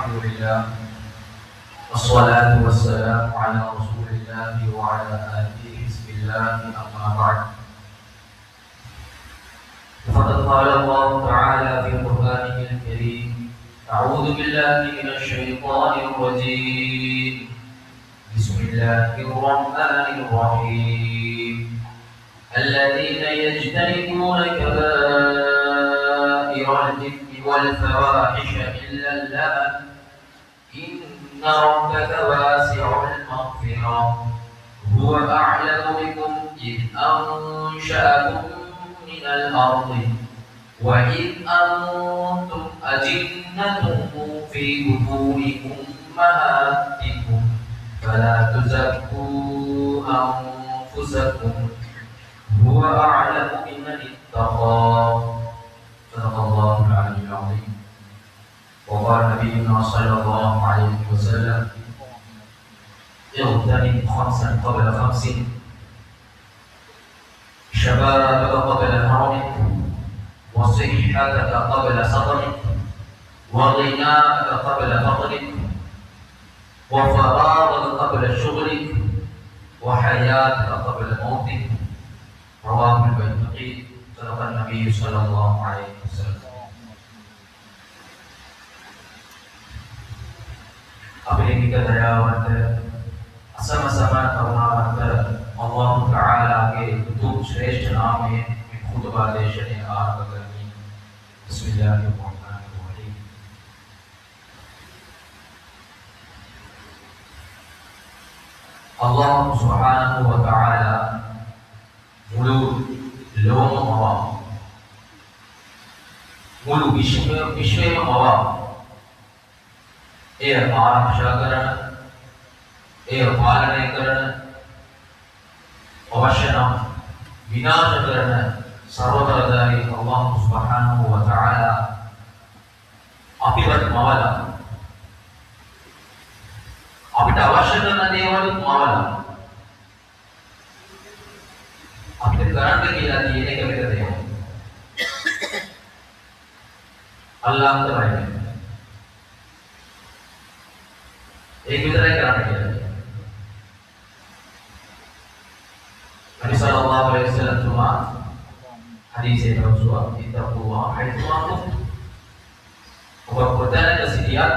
الحمد لله والصلاة والسلام على رسول الله وعلى آله بسم الله أما بعد فقد قال الله تعالى في قرآنه الكريم أعوذ بالله من الشيطان الرجيم بسم الله الرحمن الرحيم الذين يجتنبون كبائر الإثم والفواحش إلا اللمم إن ربك واسع المغفرة هو أعلم بكم إذ أنشأكم من الأرض وإذ أنتم أجنة في بطون أمهاتكم فلا تزكوا أنفسكم هو أعلم بمن اتقى صدق الله العلي العظيم وقال نبينا صلى الله عليه وسلم اغتنم خمسا قبل خمس شبابك قبل هرمك وصحتك قبل سقمك وغناك قبل فقرك وفراغك قبل شغلك وحياتك قبل موتك رواه البيهقي صدق النبي صلى الله عليه وسلم. अपने दयावंत असम समय करुणावंत अल्लाह ताला के उत्तम श्रेष्ठ नाम में खुतबा देशने आरंभ करनी बिस्मिल्लाहिर्रहमानिर्रहीम. Allah Subhanahu wa taala मुलु लोम हवा मुलु विश्व में हवा ए आरक्षा करण ए पालने करण अवश्य न विनाश करण सर्वतरदारी अल्लाह सुब्हानहु व तआला अपिवत मावला අපිට අවශ්‍ය කරන දේවල් මාවලා අපිට කරන්න කියලා තියෙන එක විතර දේවල් අල්ලාහ් තමයි ඒක විතරයි කරන්න කියලා. නබි සල්ලල්ලාහු අලයිහි වසල්ලම් තුමා හදීසේ දවසුවා ඉතකුවා හයිතුවා ඔබ කොතැනක සිටියත්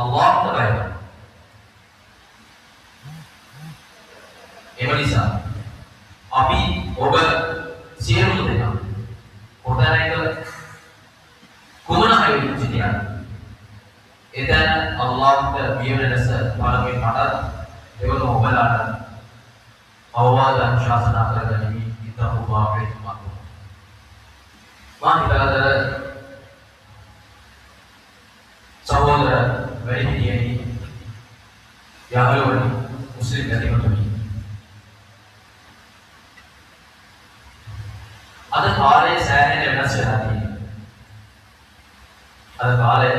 අල්ලාහ් තමයි. එමනිසා අපි ඔබ සියලු දෙනා කොතැනක කුමන අයුරින් සිටියත් එතන අල්ලාහ්ට බිය වෙන ලෙස පළමුවෙන් මට දෙවන ඔබලාට අවවාද අනුශාසනා කරගනිමි. ඉතකුවා හයිතුවා මා හිතාද සහෝදර වැඩිහිටියනි යාළුවනි මුස්ලිම් ගැතිමතුනි අද කාලේ සෑහෙන වෙනස් වෙලා තියෙනවා. අද කාලේ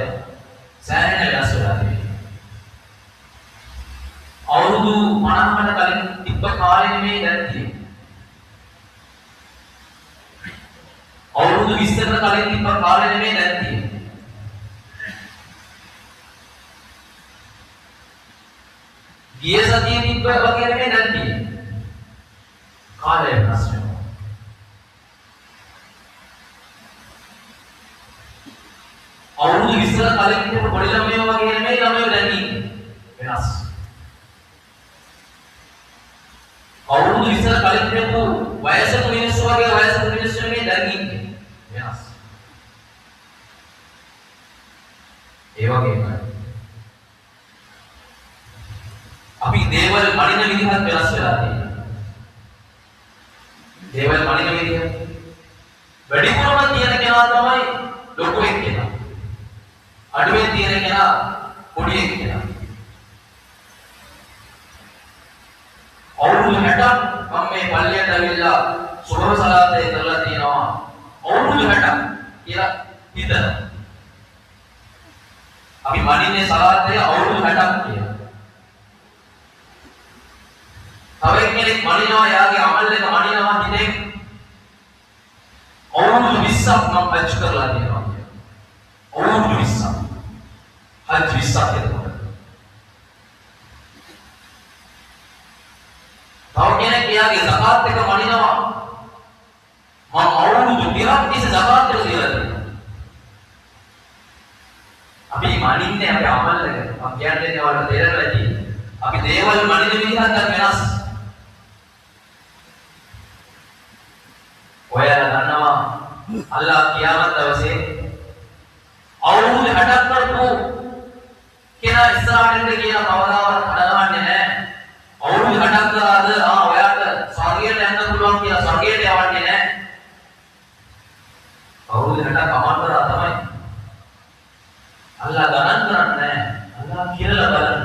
සෑහෙන වෙනස් වෙලා තියෙනවා. අවුරුදු 50කට කලින් තිබ්බ කාලේ නෙමෙයි දැන් තියෙන්නේ. අවුරුදු 20කට කලින් තිබ්බ කාලේ නෙමෙයි දැන් තියෙන්නේ. ගිය සතියේ තිබ්බ වගේ නෙමෙයි දැන් තියෙන්නේ. කාලය වෙනස් වෙනවා. අවුරුදු 20කට කලින් තිබ්බ පොඩි ළමයෝ වගේ නෙමෙයි ළමයෝ දැන් ඉන්නේ. වෙනස්. අවුරුදු 20කට කලින් තිබ්බ වයසක මිනිස්සු වගේ වයසක මිනිස්සු නෙමෙයි දැන් ඉන්නේ. වෙනස්. ඒ වගේමයි අපි දේවල් මනින විදිහත් වෙනස් වෙලා තියෙනවා. දේවල් මනින විදිහ වැඩිපුරම තියෙන කෙනා තමයි ලොකු එක්කෙනා. අඩුවෙන් තියෙන කෙනා පොඩි එක්කෙනා. අවුරුදු 60ක් මම මේ පල්ලියට ඇවිල්ලා සුබහ සලාතේ කරලා තියෙනවා. අවුරුදු 60ක් කියලා හිතනවා. අපි මනින්නේ සලාතේ අවුරුදු 60ක් කියලා. තව එක්කෙනෙක් මනිනවා යාගේ අමල් එක මනිනවා හිතේ අවුරුදු 20ක් මම පච්ච කරලා තියෙනවා. අවුරුදු 20ක්. හජ් 20ක් 20ක් එතකොට. තව කෙනෙක් එයාගේ zakat එක මනිනවා. මම අවුරුදු 30ක් තිස්සේ zakat එක දීලා තියෙනවා. අපි මනින්නේ අපි අමල් එක. මම කියන්නේ ඔයාලට තේරෙලා තියෙන්නේ. අපි දේවල් මනින විදිහක් වෙනස්. ඔයාලා දන්නවා අල්ලාහ් කියාමත් දවසේ අවුරුදු 60ක් කරපු කෙනා ඉස්සරහින්ද කියන කවදාවත් අඩගන්නේ නැහැ. අවුරුදු 60ක් කරාද ඔයාට ස්වර්ගයට යන්න පුළුවන් කියලා ස්වර්ගයට යවන්නේ නැහැ. අවුරුදු 60ක් අමල් කරා තමයි. අල්ලාහ් ගණන් කරන්නේ නැහැ. අල්ලාහ් කියලා බලන්න.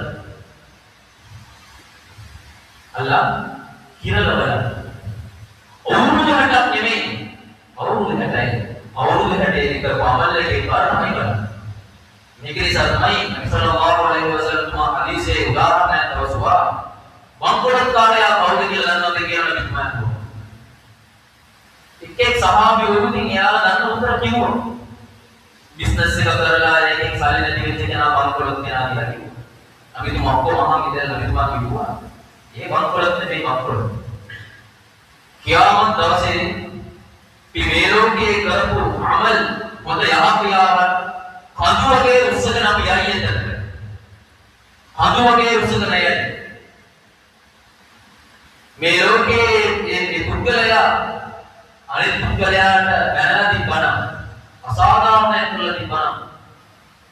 අල්ලාහ් කියලා බලන්න. අවුරුදු 60ක් නෙමෙයි. අවුරුදු 60යි. අවුරුදු 60 එක අමල් එකේ පාර තමයි බලන්න. මේක නිසා තමයි නබි සල්ලල්ලාහු අලයිහි වසල්ලම් තුමා හදීසේ උදාහරණයක් දවසවා වංගොඩකාරයා කවුද කියලා දන්නවද කියලා කිව්වා. එක්ක සහාබියෝ ඉතින් එයාලා දන්න උත්තර කිව්වා. බිස්නස් එක කරලා එකෙන් සල්ලි නැති වෙච්ච කෙනා වංගොඩක් කෙනා කියලා කිව්වා. අපි තුමා ඔක්කොම අහන් ඉඳලා නබි තුමා කිව්වා. ඒ වංගොඩක් නෙමෙයි වංගොඩ. කියාමත් දවසේ මේ ලෝකයේ කරපු අමල් හොඳ යහපියාවන් කඳු වගේ උස්සගෙන අපි යයිද? කඳු වගේ උස්සගෙන යයි. මේ ලෝකයේ මේ පුද්ගලයා අනිත් පුද්ගලයාට බැනලා තිබ්බනම් අසාධාරණයක් කරලා තිබ්බනම්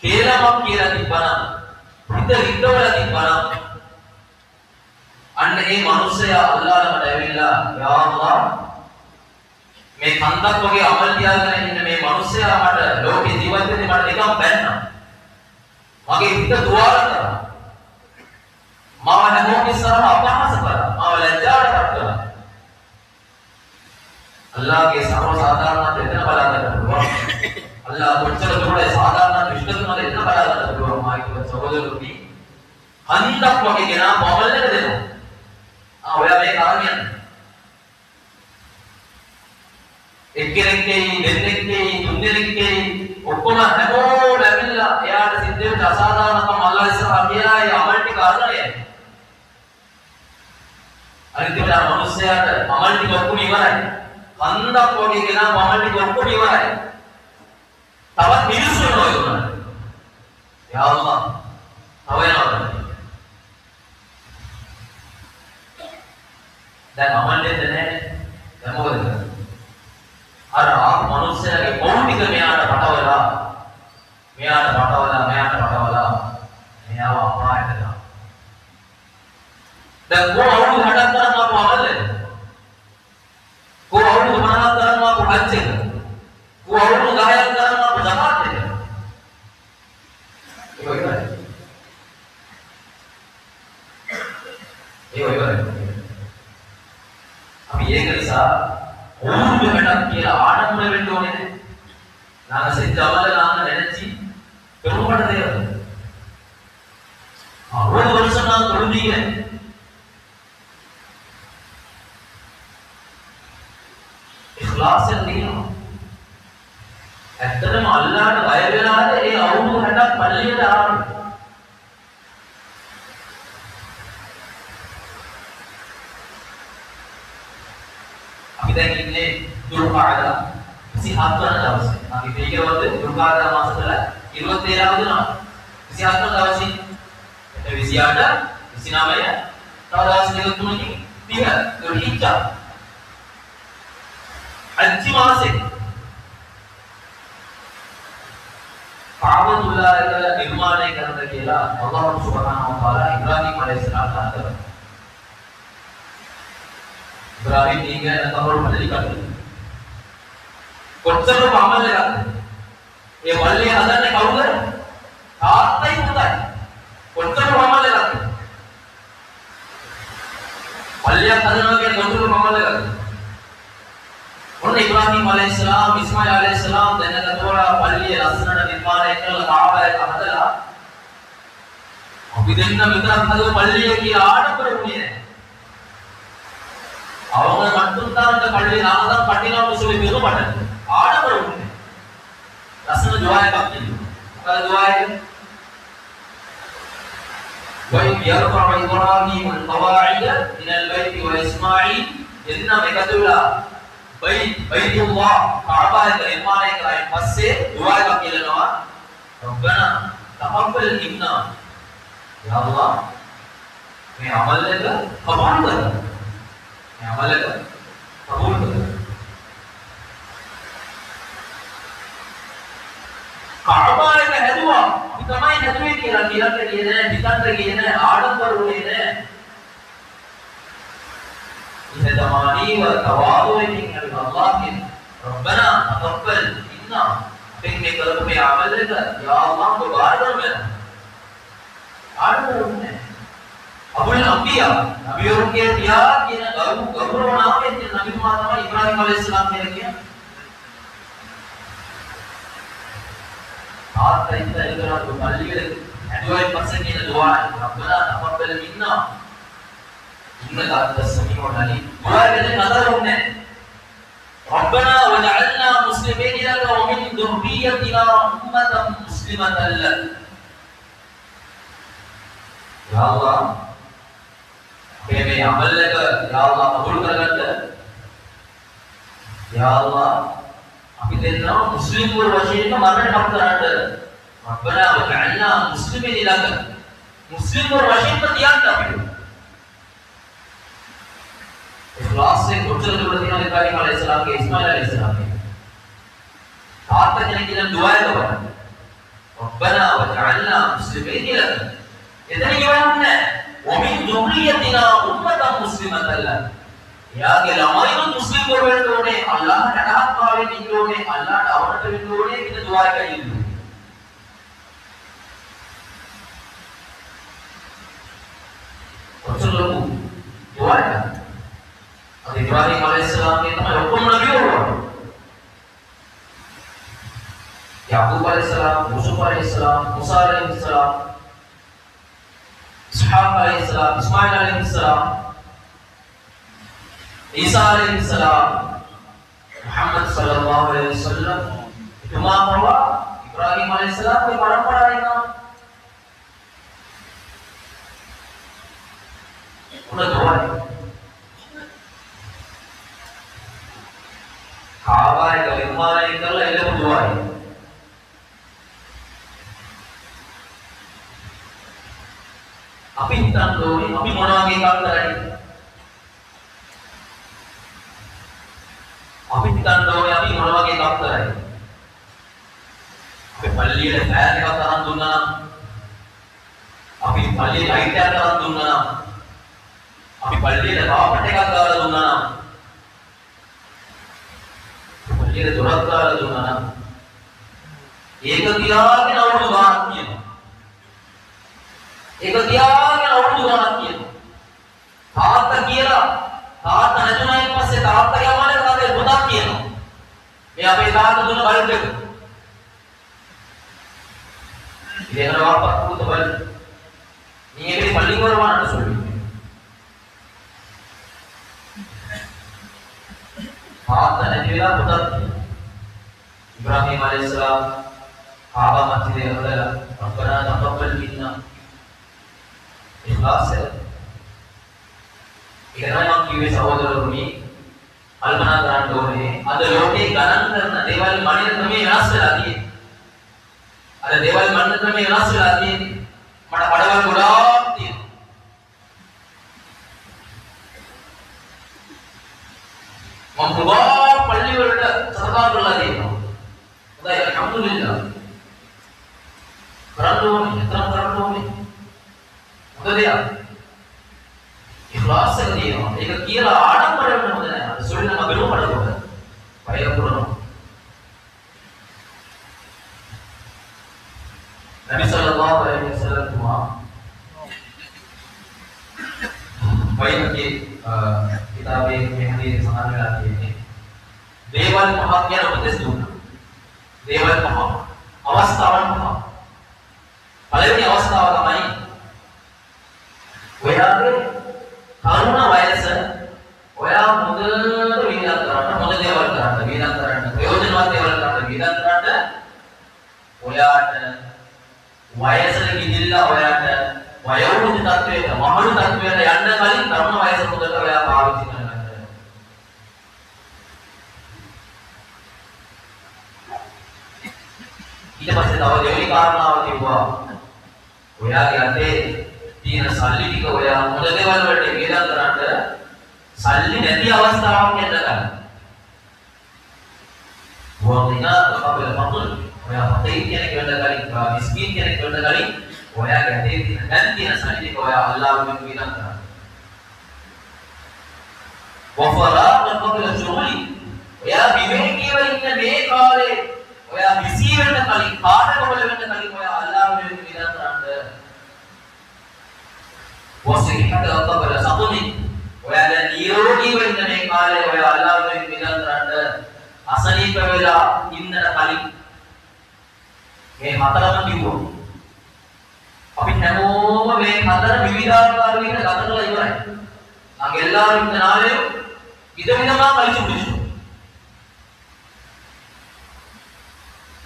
කේලමක් කියලා තිබ්බනම් හිත හිතවල තිබ්බනම් අන්න ඒ මිනිස්සයා අල්ලාහට ඇවිල්ලා යා අල්ලාහ් මේ කන්දක් වගේ අමල් තියාගෙන ඉන්න මේ මිනිස්සයා මට ලෝකේ ජීවත් වෙන්නේ මට නිකන් බැන්නා. මගේ හිත දුවාල කරා. මාව හැමෝම ඉස්සරහ අපහාස කරා. මාව ලැජ්ජාටපත් කරා. අල්ලාහගේ සර්ව සාධාරණත්වය එතන බලා ගන්න පුළුවන්. අල්ලාහ කොච්චර දුරට සාධාරණත්වය විශ්ල කරනවද එතන බලා ගන්න පුළුවන්. මායික සහෝදරතුනි කන්දක් වගේ කෙනා පවල් එක දෙනවා. ඔයා මේ කාරණියද? එක්කෙනෙක්ගේ දෙන්නෙක්ගේ තුන්දෙනෙක්ගේ ඔක්කොම හැමෝම ඇවිල්ලා එයාට සිද්ධ වෙච්ච අසාධාරණකම් අල්ලාහ් ඉස්සරහා කියලා ඒ අමල් ටික අරගෙන යයි. අනිත් විතර මිනිස්සයාට අමල් ටික ඔක්කොම ඉවරයි. කන්දක් වගේ කෙනා අමල් ටික ඔක්කොම ඉවරයි. තවත් මිනිස්සු වෙනවා ඒගොල්ලන්ට. යා අල්ලාහ් තව යනවා. දැන් අමල් දෙන්න නැහැ. දැන් මොකද කරන්නේ? අර මනුස්සයාගේ පොන් ටික මෙයාට පටවලා මෙයාව අපායට දානවා. දැන් කොහොමද 60ක් කරනවා කොහමද? කොහොමද 50ක් කරනවා කොහොමද? කොහොමද 10ක් කරනවා zakat එක? ඒක ඉවරයි. අපි ඒක නිසා අවුරුදු 60ක් කියලා ආඩම්බර වෙන්න ඕනේ නෑ. நாங்க செஞ்ச அமலை நாங்க நினைச்சு பெருமைப்பட தேவை. 60 வருஷம் நான் தொழுந்தீங்க. ඉඛලාස් එක තියෙනවා. ඇත්තටම අල්ලාහට බය වෙලාද ඒ අවුරුදු 60ක් පල්ලියට ආවේ. අපි දැන් ඉන්නේ දුල්කාදා 27 වන දවසේ. අපි පිළිගවද දුල්කාදා මාසවල 27 වෙනිදා 27 වන දවසේ 28 29 තව දවස් දෙක තුනකින් 30 දුල්හිජ්ජා අච්චි මාසේ කාබතුල්ලාහ එක නිර්මාණය කරන්න කියලා අල්ලාහ් සුබ්හානහු වතාලා ඉබ්‍රාහීම් අලයිහිස්සලාම් කරා. ඉබ්‍රාහීම් ඊගේ නතවරු පල්ලි කටු. කොච්චර අමල් එකක්ද? මේ පල්ලිය හදන්නේ කවුද? තාත්තයි පුතයි. කොච්චර අමල් එකක්ද? පල්ලියක් හදනවා කියන්නේ කොච්චර අමල් එකක්ද? ඔන්න ඉබ්‍රාහීම් අලයිහිස්සලාම් ඉස්මායිල් අලයිහිස්සලාම් දැනගතෝලා පල්ලිය ලස්සනට නිර්මාණය කරලා කාබා එක හදලා අපි දෙන්න විතරක් හදලා පල්ලිය කියලා ආඩම්බර වුණේ නැහැ. அவங்க மட்டும்தான் அந்த பள்ளி நாங்க தான் கட்டினோம்னு சொல்லி பெருமைப்பட்டாங்க. ஆடம்பர உண்டு. ரசன துஆ එකක් තියෙනවා. මොකද දුආ එක? وإذ يرفع إبراهيم القواعد من البيت وإسماعيل එන්න මේකට වෙලා බයිතුල්ලාහ් කාබා එක නිර්මාණය කරායින් පස්සේ දුආ එකක් කියනවා රබ්බනා තකබ්බල් මින්නා යා අල්ලාහ් මේ අමල් එක කබූල් කර මේ අමල් එක කබූල් කර කාබා එක හැදුවා අපි තමයි හැදුවේ කියලා කියන්න ගියේ නෑ හිතන්න ගියේ නෑ ආඩම්බර වුණේ නෑ إذا تماني وتواضع من الله ربنا تقبل منا فإنك قلب में अमल कर या अल्लाह मुबारक में आदर में अबुल अंबिया नबियों के त्याग के गौरव नाम है नबी माता इब्राहिम अलैहिस्सलाम ने किया हाथ तरीका इधर तो मल्लिगे एडवाइस पर्सन की दुआ रब्बना तक़ब्बल मिन्ना إنك أنت السميع العليم. وهذا نظرنا ربنا وجعلنا مسلمين لك ومن ذريتنا أمة مسلمة لك. يا الله हमें अमल लेकर या अल्लाह कबूल कर लेते या अल्लाह अभी देखना मुस्लिम को वशील का मरण हम कराते रब्बना वजअलना मुस्लिमीन लक मुस्लिम को वशील का दिया था इखलास से गुजर गुजरती है इब्राहिम अलैहिस्सलाम के इस्माइल अलैहिस्सलाम के हाथ तक जाने के लिए दुआ है तो रब्बना वजअलना मुस्लिमीन लक इतनी हमने वमिन ذريتنا उम्मतन मुस्लिमतन लक या के हमारी तो मुस्लिम को बेटोने अल्लाह ने अनाथ पावे निकलोने अल्लाह ने अवनत निकलोने की दुआ करी और चलो दुआ है इब्राहिम अलैहिस्सलाम के तमाम हुक्म नबी हुआ याकूब अलैहिस्सलाम यूसुफ अलैहिस्सलाम मूसा अलैहिस्सलाम इसहाक अलैहिस्सलाम इस्माइल अलैहिस्सलाम ईसा अलैहिस्सलाम मुहम्मद सल्लल्लाहु अलैहि वसल्लम तमाम हुआ इब्राहिम अलैहिस्सलाम की परंपरा है ना उन्हें दुआ है කාබා එක නිර්මාණය කරලා එළඹ දුවයි. අපි හිතන්න ඕනේ අපි මොන වගේ එකක් කරන්නේ? අපි හිතන්න ඕනේ අපි මොන වගේ එකක් කරන්නේ? අපි පල්ලියේ ෆෑන් එකක් තරම් දුන්නා නම් අපි පල්ලියේ ලයිට් එකක් තරම් දුන්නා නම් අපි පල්ලියේ කාපට් එකක් දාලා දුන්නා නම් ये दुरत्कार दुना एक दियागे और दुगान किए एक दियागे और दुगान किए तात किएला तात नजुना एक पासे तात क्या माने तात बुदा किए मैं आप तात दुना बाल दे ये ना वापस तो बल ये भी पल्ली को रवाना सोली तात नजुला बुदा इब्राहिम अलैहिस्सलाम काबा मस्जिद अहला रब्बना तक़ब्बल मिन्ना इखलास है इकराम किए सहोदररुनी अल्पना ग्रांडोने अद लोटे गणन करना देवाल मणिन क्रमे विनाश लाती अद देवाल मणिन क्रमे विनाश लाती मड पडवल गुडाती मम खुदा पल्ली वलट सरकारला देना उदय अल्हम्दुलिल्लाह करंदो इतना करंदो उदय इखलास से दिया एक कीला आडंबर होने है सुरना मगरू पड़ो भयपुरनो नबी सल्लल्लाहु अलैहि वसल्लम हुआ वही की किताबें मेहंदी संभाल में आती है देवल महात्म्य उपदेश दूना देवल महा अवस्थावन महा पहले अवस्था वाला माई वयागे कानूना वायरस वया मुदल वीरांत करना मुदल देवल करना वीरांत करना प्रयोजनवाद देवल करना वीरांत करना वयाट वायरस की जिल्ला वयाट වයෝවෘද්ධ තත්වයට මහලු තත්වයට යන්න කලින් තරුණ වයස මුදට ඔයා පාවිච්චි කරගන්න. ඊට පස්සේ තව දෙවෙනි කාරණාව තිබුණා. ඔයාගේ අතේ තියෙන සල්ලි ටික ඔයා මොන දේවල් වලට වේදම් කරන්න සල්ලි නැති අවස්ථාවක් එන්න ගන්න. වොන්නා කපල පතුල් ඔයා හතේ කෙනෙක් වෙන්න කලින් මිස්කින් කෙනෙක් වෙන්න කලින් ඔයාගේ අතේ තියෙන දැන් තියෙන සල්ලි ටික ඔයා අල්ලාහ්ගෙන් වේදම් කරන්න. වෆරාත් කපල ෂුගලි ඔයා විවේකීව ඉන්න මේ කාලේ ඔයා බිසි වෙන්න කලින් කාටකවල වෙන්න කලින් ඔයා අල්ලාහ්ගෙන් වේදම් කරන්න. වසිහත කපල සතුනි ඔයා දැන් නිරෝගීව ඉන්න මේ කාලේ ඔයා අල්ලාහ්ගෙන් වේදම් කරන්න. අසනීප වෙලා ඉන්නට කලින් මේ හතරම කිව්වොත් අපි හැමෝම මේ හතර විවිධාකාර විදිහට ගත කරලා ඉවරයි. நாங்க எல்லாரும் இந்த நாளையும் விதவிதமா கழிச்சு முடிச்சோம்.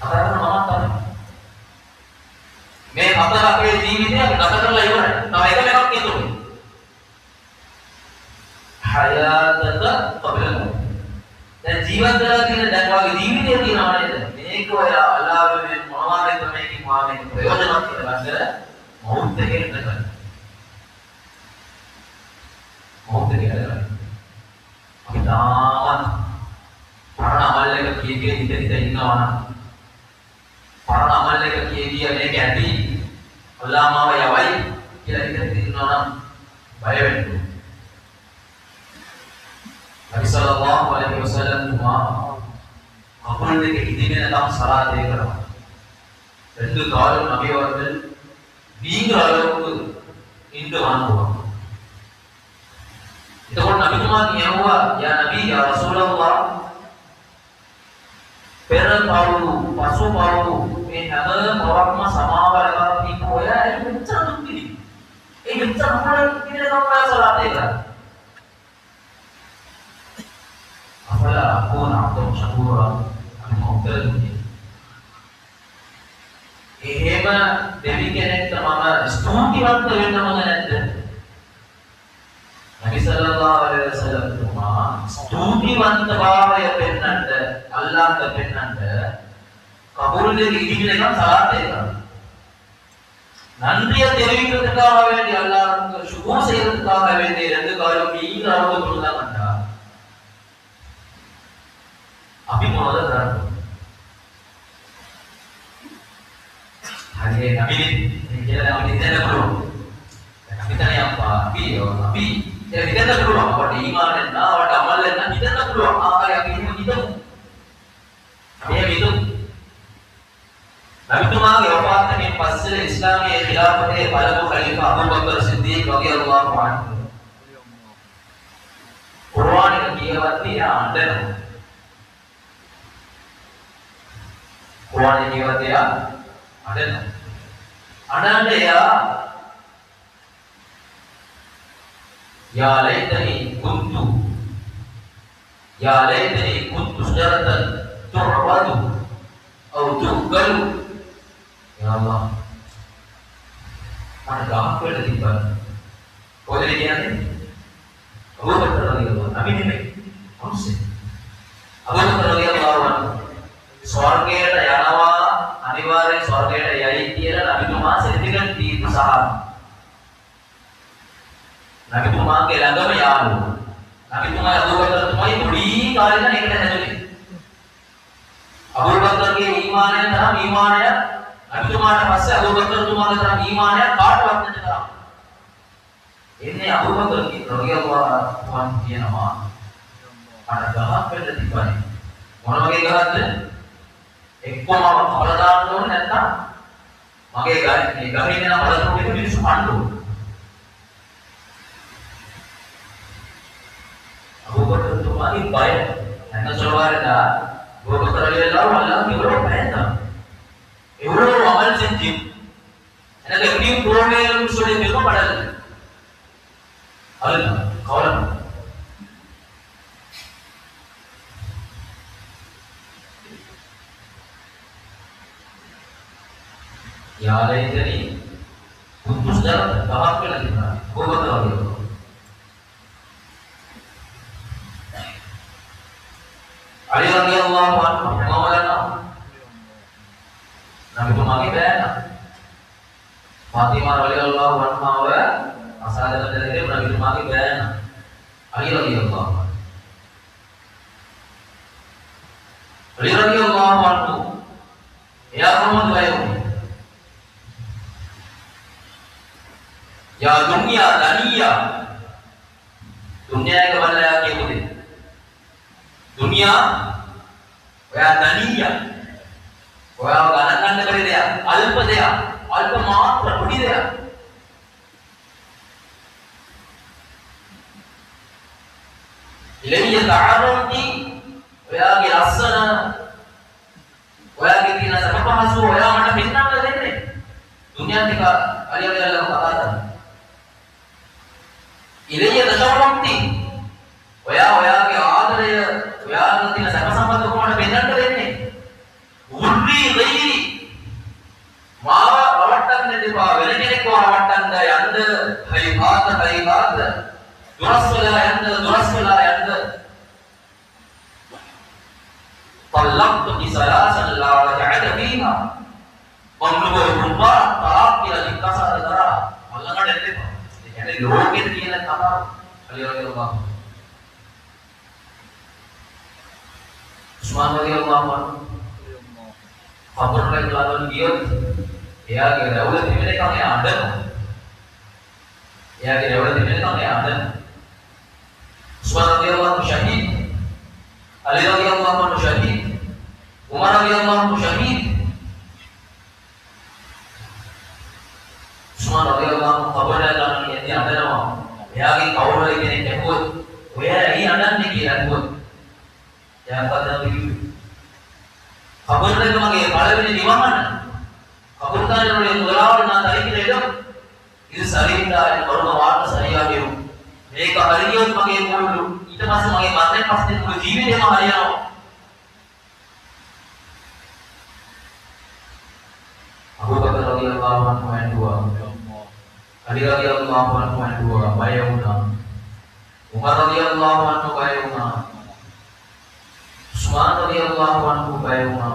අතරම මම තමයි මේ හතර අපේ ජීවිතය අපි ගත කරලා ඉවරයි. තව එක එකක් කියතුනේ. හයාතක තබලන දැන් ජීවත් වෙලා තියෙන දැන් වගේ ජීවිතය තියෙනවා නේද? මේක ඔය අල්ලාහ්ගේ මොනවාරි ක්‍රමයකින් වාගේ ප්‍රයෝජනවත් කියලා ගන්න මෞත් එකේ ඉඳලා. මෞත් එකේ ඉඳලා. අපි තාමත් පරණ අමල් එක කීකේ හිත ඉන්නවා නම් පරණ අමල් එක කීකිය මේක ඇති අල්ලාහ් මාව යවයි කියලා හිත ඉන්නවා නම් බය වෙන්න. Nabi sallallahu alaihi wasallam අපුල් දෙක ඉදිගෙන නම් සලාතේ කරනවා. ரெண்டு காலும் நபி அவர்கள் நீங்கிற அளவுக்கு இன்று வாழ்ந்துவாங்க. එතකොට නබිතුමා කියනවා යා නබී යා රසූලල්ලාහ් පෙර පවුරු පසු පවුරු මේ හැම පවක්ම සමාවලක දීපු ඔය මෙච්චර දුක් විඳි. ඒ මෙච්චර මොනවද කියන කම සලාතේ කරා. අපලා කොන අතෝ ශකුරා අපි මොකද එහෙම දෙවි කෙනෙක්ට මම ස්තුතිවන්ත වෙන්න හොඳ නැද්ද? නබි සල්ලල්ලාහු අලයිහි වසල්ලම් තුමා ස්තුතිවන්ත භාවය පෙන්නන්න අල්ලාහ්ට පෙන්නන්න කබුල් දෙක ඉදිරියට ගන්න සලාතේ කරනවා. நன்றியை தெரிவிக்கிறதுக்காக வேண்டி அல்லாஹ்வுக்கு சுபூர் செய்யறதுக்காக வேண்டி ரெண்டு காலம் மீன் அளவு கொடுத்தாங்கடா. අපි මොනවද කරන්නේ? හරිය නබිනේ කියලා අපි හිතන්න පුළුවන්. අපි තනිය අපි ඒක හිතන්න පුළුවන්. අපට ඊමානෙන් නාවට අමල්ෙන් නම් හිතන්න පුළුවන්. ආකාරය අපි එහෙම හිතමු. අපි එහෙම හිතමු. නබිතුමාගේ වෆාත්ගෙන් පස්සේ ඉස්ලාමීය ඛිලාෆතේ පළමු ඛලීෆා අබූ බකර් සිද්දීක් රලියල්ලාහු අන්හු කුර්ආන් එක කියවද්දී ආණ්ඩනවා. කුර්ආන් එක කියවද්දී ආණ්ඩනවා. අනන්දයා යා ලයිතනි කුන්තු සජරතන් තුරවදු අව තුගලු යා අල්ලාහ් මට ගාක් වල තිබ්බා කොහෙද කියන්නේ අබූ බකර් රලියල්ලාහු අන්හු නෙමෙයි අම්සේ අබූ බකර් රලියල්ලාහු අන්හු ස්වර්ගයට යනවා අනිවාර්යෙන් ස්වර්ගයට යයි කියලා නබිතුමා සෙල්ලිකන් දීපු සහාය. නබිතුමාගේ ළඟම යාළුවෝ. නබිතුමා අබූ බකර් තමයි පොඩි කාලේ ඉඳන් එකට හැදුනේ. අබූ බකර්ගේ ඊමානය තරම් ඊමානය නබිතුමාට පස්සේ අබූ බකර් තුමාගේ තරම් ඊමානය කාටවත් නැති තරම්. එන්නේ අබූ බකර් රලියල්ලාහු අන්හු කියනවා අර ගහක් වෙන්න තිබ්බනේ. මොන වගේ ගහක්ද? එක්කම කවල දාන්න ඕනේ නැත්නම් මගේ මේ ගහේ ඉන්න බලතුන් එක මිනිස්සු කන්න ඕනේ. අබූ බකර් තුමාගේ බය නැන සලවාරදා අබූ බකර් රලියල්ලාහු අන්හු ඉවරව බයන්දා. ඉවරව අමල් செஞ்சு எனக்கு எப்படியும் புரோமேலும் சொல்லி விருப்பப்படல. அல்ல கவலை යා ලයිතනි Kudus dalam bahas ke lagi mana? Kau betul lagi. Ali radhiyallahu anhu Maulana Nabi tu magi bayana Fatimah radhiyallahu anha wa asal dari dia Nabi tu magi bayana Ali radhiyallahu anhu Ali radhiyallahu anhu ya Muhammad bayu ya dunia daniya dunia ke mana ya ke dunia वह दनिया वह गणकंड कर दिया अल्प मात्र बुढ़ी दिया इलेविये तारों की वह के आसन वह के तीन सब पहासु वह मना बिन्ना कर देते दुनिया दिखा अलिया पता था इलेविये दशवंती वह के आदरे व्यागतिನ ಸಮಸಂಬಂಧ ಕೋಣ ಬೆನ್ನಂಟದೇನೆ ಉರ್ರಿ ಗೈರಿ ಮಾವ ಅವಟ್ಟಂದಿಪ ವೆಲನೆಕೋ ಅವಟ್ಟಂದ ಯಂದ ಹೈಹಾತ ದುರಸ್ವಲ ಯಂದ طلقت بثلاثا لا رجعت فيها مملوك الربا طلاق لكسر درا ಮಲ್ಲಗಡೆತ್ತೆ يعني ಲೋಕೆ තියෙන කතාව අලියෝගේ Usman radhiyallahu anhu Khabar lagi lawan dia ya kira ulah timene kang ya ada ya kira ulah timene kang ya ada Usman radhiyallahu anhu syahid Ali radhiyallahu anhu syahid Umar radhiyallahu anhu syahid Usman radhiyallahu anhu khabar lawan dia ada nama ya ki kaur lagi kene kebut ya ini ada ni kira kebut yang pada begitu. Kabar itu mungkin pada ini di mana? Kabar tadi orang mengawal nanti hari ini itu itu sering dah orang awal sering ada. Mereka hari ini mungkin mulu itu masih mungkin mati pasti mulu jiwa dia mahal ya. Abu Bakar radhiyallahu anhu yang dua, Ali radhiyallahu anhu yang dua, bayuna. Umar radhiyallahu anhu bayuna. Usman radhiyallahu anhu bayuna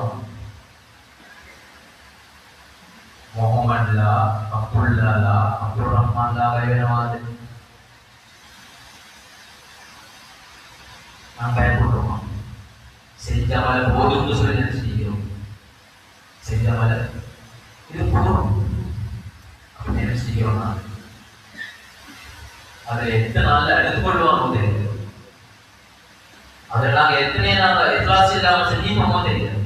Muhammad la Abdullah la Abdul Rahman la bayuna angkai bodoh sejak malam bodoh itu sudah jadi sedih sejak malam itu bodoh apa yang sedih orang ada itu nala ada bodoh orang itu அதெல்லாம் எத்தனை நாங்க இஸ்லாஸ் இல்லாம செஞ்சோமோ தெரியாது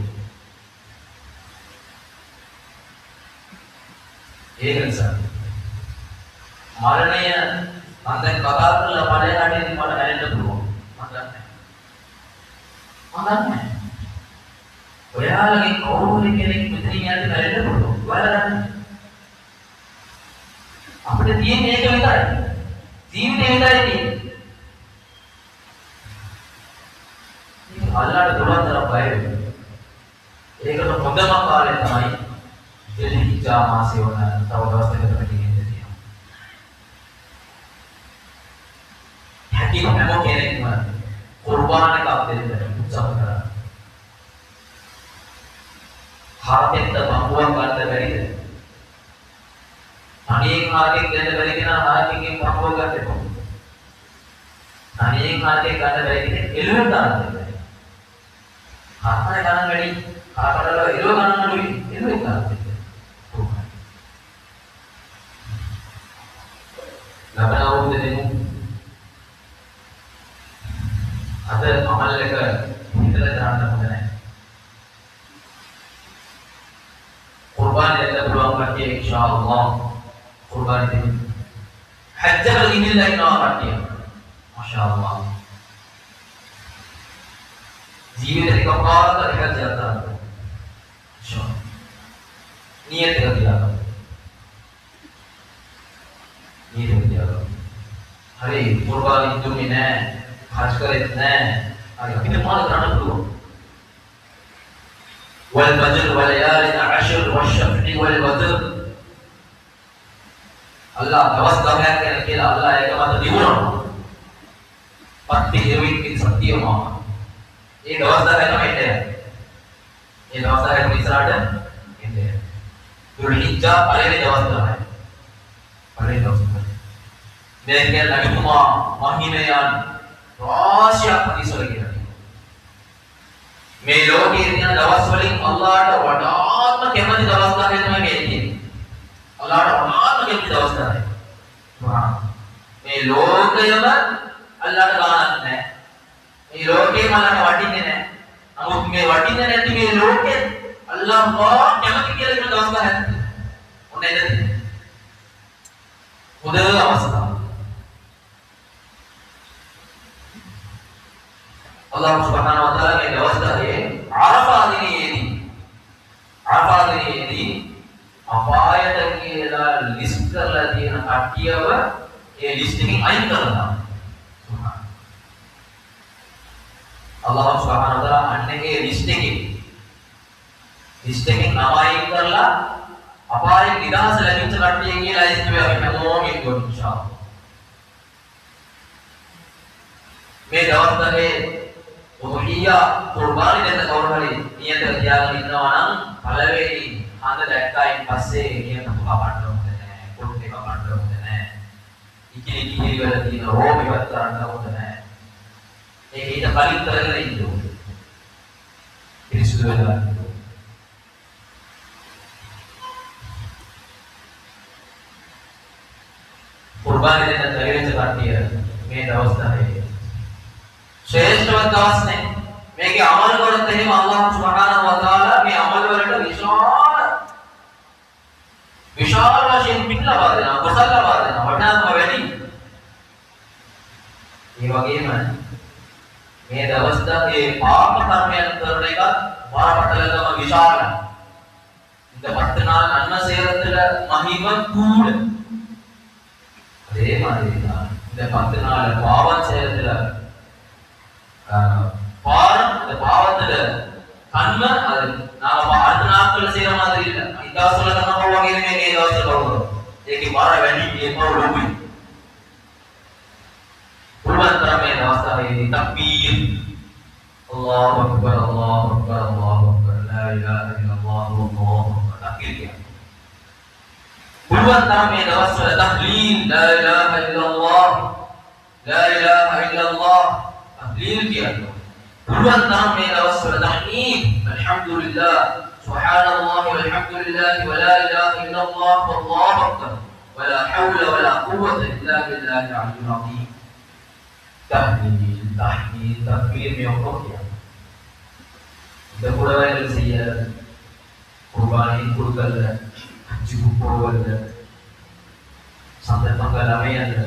ஏகன் sir மரணைய அந்த கதாக்கள பழைய நாட்டில் மர correct பண்ணுவோம் அதானே ஒயாலகை கௌரவிக்கலை மித்திரியாட்டு கரெக்ட் பண்ணுவோம் வேறதானே அப்படி தீன் ஏகவிதாய் ஜீவித விதாய் Allah Tuhan dalam baik. Jadi kalau mudah kalian tamai, jadi kita masih orang tahu bahasa kita begini jadi. Hakim memang kene cuma kurban kapten dari ucap kita. Hati kita mampuan kata dari itu. Anik hati kita dari kita hati kita mampuan kata itu. Anik hati kata dari kita ilmu kata. Apa yang kanan gadi, apa adalah ilmu kanan gadi, ilmu kanan. Lapan awam jadi mu, ada amal lekar, kita letak anda mana? Kurban yang kita peluang kerja, insyaallah, kurban ini. Hajar ini lagi nak kerja, masyaallah. जीवित कपाल का जाता है नियत कर दिया अरे कुर्बानी तुमने ने खर्च करे ने अरे कितने माल कराना पड़ो वल बजर वल यार अशर वशफी वल बदर අල්ලා දවස් 10ක් ගැන කියලා අල්ලා ඒක මත දිනුනවා. පත්ති හිරුවින් සත්‍යමම. ඒ දවස් 10 තමයි එන්නේ. ඒ දවස් 10 ඉස්සරහට එන්නේ. දුල්හිජ්ජා පළවෙනි දවස් තමයි. පළවෙනි දවස් තමයි. මේක නබිතුමා මහිමයන් රාශියක් ප්‍රතිසල කියලා. මේ ලෝකයේ තියෙන දවස් වලින් අල්ලාහට වඩාත්ම කැමති දවස් 10 තමයි මේ තියෙන්නේ. අල්ලාහට වඩාත්ම කැමති දවස් 10. මේ ලෝකයම අල්ලාහට ගානක් නැහැ. මේ ලෝකේම අල්ලාහට වටින්නේ නැහැ. නමුත් මේ වටින්නේ නැති මේ ලෝකෙ අල්ලාහ් කැමති කියලා කියන දවස් 10ක්. ඔන්න එදදී. හොඳ අවස්ථාව. Allah Subhanahu wa taala මේ දවස් 10 අරෆා දිනයේදී අපායට කියලා ලිස්ට් කරලා තියෙන කට්ටියව ඒ ලිස්ට් එකෙන් අයින් කරනවා. Allah Subhanahu wa taala අන්නේ ලිස්ට් එකෙන් නම අයින් කරලා අපායේ නිදහස ලැබිච්ච කට්ටිය කියලා ලිස්ට් එක අපි හැමෝම ඉන්නවා ඉන්ෂාඅල්ලාහ්. මේ දවස් 10 උහියා කුර්බානි දෙන්න කවුරු හරි නියත තියාගෙන ඉන්නවා නම් පළවෙනි හඳ දැක්කයින් පස්සේ නියත කපන්න ඕනේ නැහැ. පොට්ටේ කපන්න ඕනේ නැහැ. ඉකිලි වල තියෙන රෝම ඉවත් කරන්න ඕනේ නැහැ. ඒක ඊට කලින් කරගෙන ඉන්න ඕනේ. පිරිසුදු වෙලා. කුර්බානි දෙන්න තැවෙච්ච කට්ටිය මේ දවස් 10 ශ්‍රේෂ්ඨවත් දවස් නේ. මේකේ අමල් කරොත් එහෙම අල්ලාහ් සුබ්හානහු වතාලා මේ අමල් වලට විශාල වශයෙන් පිට ලබා දෙනවා, කුසල ලබා දෙනවා, වටිනාකම වැඩි. ඒ වගේම මේ දවස් 10 පාප කර්මයන් කරන එකත් බරපතලකම විශාලයි. இந்த 10 நாள் நன்மை செய்யறதுல மகிமை கூட. அதே மாதிரி தான் இந்த 10 நாள் பாவம் செய்யறதுல இந்த பாவத்துல கண்மை அது நாம அடுத்த நாட்கள் செய்யற மாதிரி இல்ல. இந்த அவசரம் நம்ம வகையிலுமே මේ දවස්වල කවුරුද? ඒකේ බර වැඩි ඒක ලොකුයි. පුළුවන් තරම් මේ දවස්වලදී තක්බීර් අල්ලාහ් අක්බර් අල්ලාහ් අක්බර් අල්ලාහ් අක්බර් ලා ඉලාහා ඉල්ලල්ලාහ් අල්ලාහ් අක්බර් තක්බීර් කියන්න. පුළුවන් තරම් මේ දවස්වල තහ්ලීල් ලා ඉලාහා ඉල්ලල්ලාහ් ලා ඉලාහා ඉල්ලල්ලාහ් تحليل كيانو පුළුවන් තරම් මේ දවස්වල තහ්මීද් අල්හම්දුලිල්ලාහ් සුබ්හානල්ලාහ් වල්හම්දුලිල්ලාහ් වලා ඉලාහා ඉල්ලල්ලාහ් වල්ලාහු අක්බර් වලා හවුල වලා කුවත ඉල්ලා බිල්ලාහිල් අලිය්යිල් අසීම්. තහ්මීද් තක්බීර් මේ ඔක්කොම කියනවා. இந்த குடவைகள் செய்ய குர்பானி கொடுக்கல ஹஜ்ஜுக்கு போவல்ல சந்தர்ப்பங்கள் அமையல்ல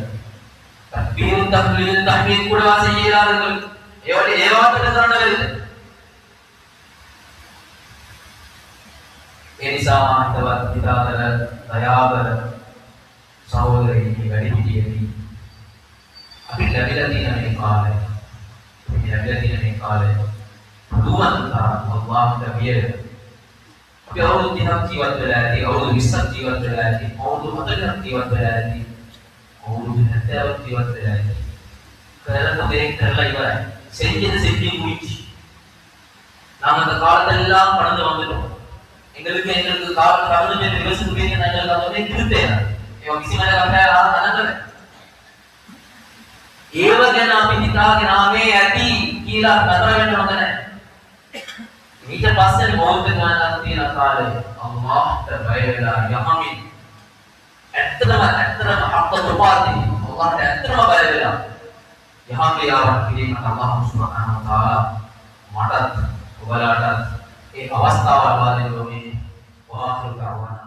තක්බීර් තහ්ලීල් තහ්මීද් කුඩවා செய்யறார்கள். ඒවට කරන්න බැරිද? ඒ නිසා අන්තවත් පිටාතර දයාබර සහෝදරයනි වැඩිහිටියනි අපි ලැබිලා තියෙන මේ කාලය පුළුවන් තරම් අල්ලාහ්ට බිය අපි අවුරුදු 30ක් ජීවත් වෙලා ඇති, අවුරුදු 20ක් ජීවත් වෙලා ඇති, අවුරුදු 40ක් ජීවත් වෙලා ඇති, අවුරුදු 70ක් ජීවත් වෙලා ඇති. කරන දේ කරලා ඉවරයි. செஞ்சது செஞ்சு முடிச்சு. நாம அந்த காலத்தெல்லாம் கடந்து வந்துட்டோம். எங்களுக்கு காலம் கடந்து போய் ரிவர்ஸ் போய் நாங்கள் அதோட திருத்தேனா. ඒ කිසිම දෙයක් නැහැ. ඒව ගැන අපි හිතාගෙන ආවේ ඇති කියලා නතර වෙන්න හොඳ නැහැ. ඊට පස්සේ මොහොත ගානක් තියෙන කාලේ අල්ලාහ්ට බය වෙලා යහමින් ඇත්තම හක්ක උපාදී අල්ලාහ්ට ඇත්තම බය වෙලා යහම් ක්‍රියාවක් කිරීමට අල්ලාහ් සුබ්හානහු තාලා මටත් ඔයාලටත් ඒ අවස්ථාව ලබා දෙන්නේ. වාහෘ දඅවානා